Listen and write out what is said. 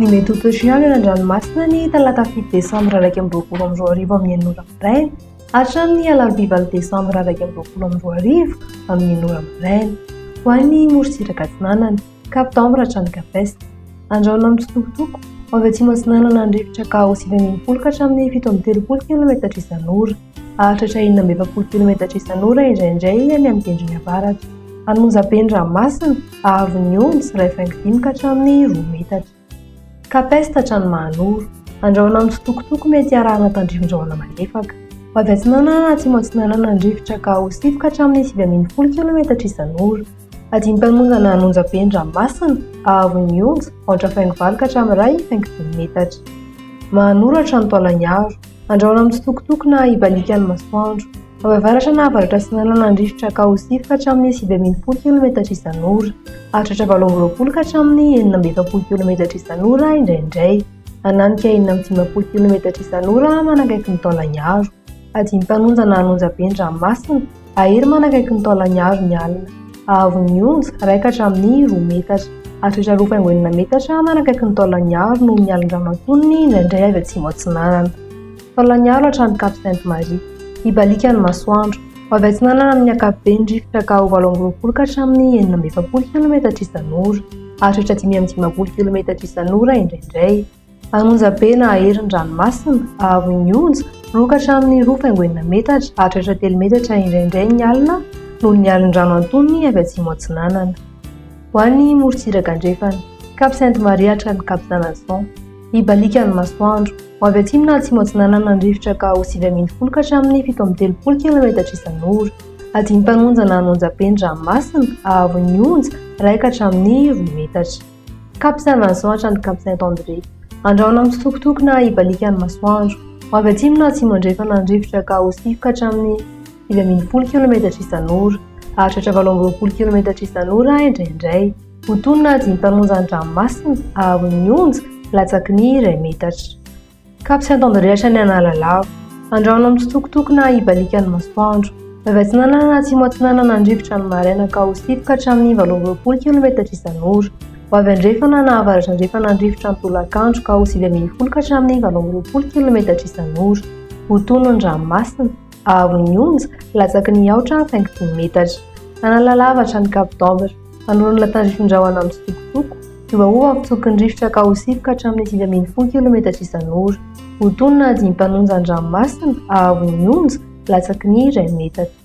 Ny mety ho toisiany eny an-dranomasina ny talata 7 desambra 2022 amin'ny enora maraina hatramin'ny alarobia 9 desambra 2022 amin'ny enora maraina. Ho an'ny morontsiraka atsinanana kapitambra hatrany kapesta andraona amin'ny tsitokotoko avy atsimo atsinanana andrivotra ka ho 7 ka hatramin'ny 730 km isan'ora hahatratra 720 km isan'ora indraindray any amin'ny tendrony avaratra. Anonjam-pendramasina ahavon'ny onjy ray faingo 5 ka hatramin'ny 2 metatra. Kapesta hatrany Mahanoro andraona amin'ny tsitokotoko mety arahana tandrivon-drahona malefaka avy atsinanana atsimo atsinanana andrivotra ka ho 7 ka hatramin'ny 720 km isan'ora. Adiny mpamonjana anonjam-pendramasina ahavon'ny onjy ohatra faingo 9 ka hatramin'ny ray faingo 5 metatra. Mahanoro hatrany Taolagnaro andraona amin'ny tsitokotoko na ibalikan'ny masoandro avy avaratra na avaratra atsinanana andrivotra ka ho 7 ka hatramin'ny 720 km isan'ora hahatratra 820 ka hatramin'ny 970 km isan'ora indraindray. Ananika 930 km isan'ora manakaiky ny Taolagnaro. Adiny mpanonjana anonjam-pendramasina ahery manakaiky ny Taolagnaro ny alina ahavon'ny onjy ray ka hatramin'ny 2 metatra hahatratra 2.9 metatra manakaiky ny Taolagnaro noho ny alin-drano antonony indraindray avy atsimo atsinanana. Taolagnaro hatrany Cap Sainte-Marie ibalikan'ny masoandro avy atsinanana amin'ny ankapobeny rivotra ka ho 820 ka hatramin'ny 970 km isan'ora hahatratra 530 km isan'ora indraindray. Anonjam-be na ahery ny ranomasina ahavon'ny onjy 2 ka hatramin'ny 2.9 metatra hahatratra 3 metatra indraindray ny alina noho ny alin-drano antonony avy atsimo atsinanana. Ho an'ny morontsiraka andrefana Cap Sainte-Marie hatrany Cap Zanazan ibalikan'ny masoandro avy atsimo na atsimo atsinanana andrivotra ka ho 7 ka hatramin'ny 730 km isan'ora. Adiny mpanonjana anonjam-pendramasina ahavon'ny onjy ray ka hatramin'ny 2 metatra. Cap Saint-Vincent hatrany Cap Saint-André andraona amin'ny tsitokotoko na ibalikan'ny masoandro avy atsimo na atsimo andrefana andrivotra ka ho 7 ka hatramin'ny 720 km isan'ora hahatratra 820 km isan'ora indraindray. Ho tonona adiny mpanonjana ranomasina ahavon'ny onjy latsaky ny 2 metatra. Cap Saint-André hatrany Analalava andraona amin'ny tsitokotoko na ibalikan'ny masoandro avy atsinanana na atsimo atsinanana andrivotra ny maraina ka ho 7 ka hatramin'ny 820 km isan'ora avy andrefana na avaratra andrefana andrivotra ny tolakandro ka ho 7 ka hatramin'ny 820 km isan'ora. Ho tonony ranomasina ahavon'ny onjy latsaky ny 8.5 metatra. Analalava hatrany Kapitambra anorony latandrifon-drahona amin'ny tsitokotoko iovaova fitsokin'ny rivotra ka ho 7 ka hatramin'ny 720 km isan'ora. Ho tonona adiny mpanonjana ranomasina ahavon'ny onjy latsaky ny 2 metatra.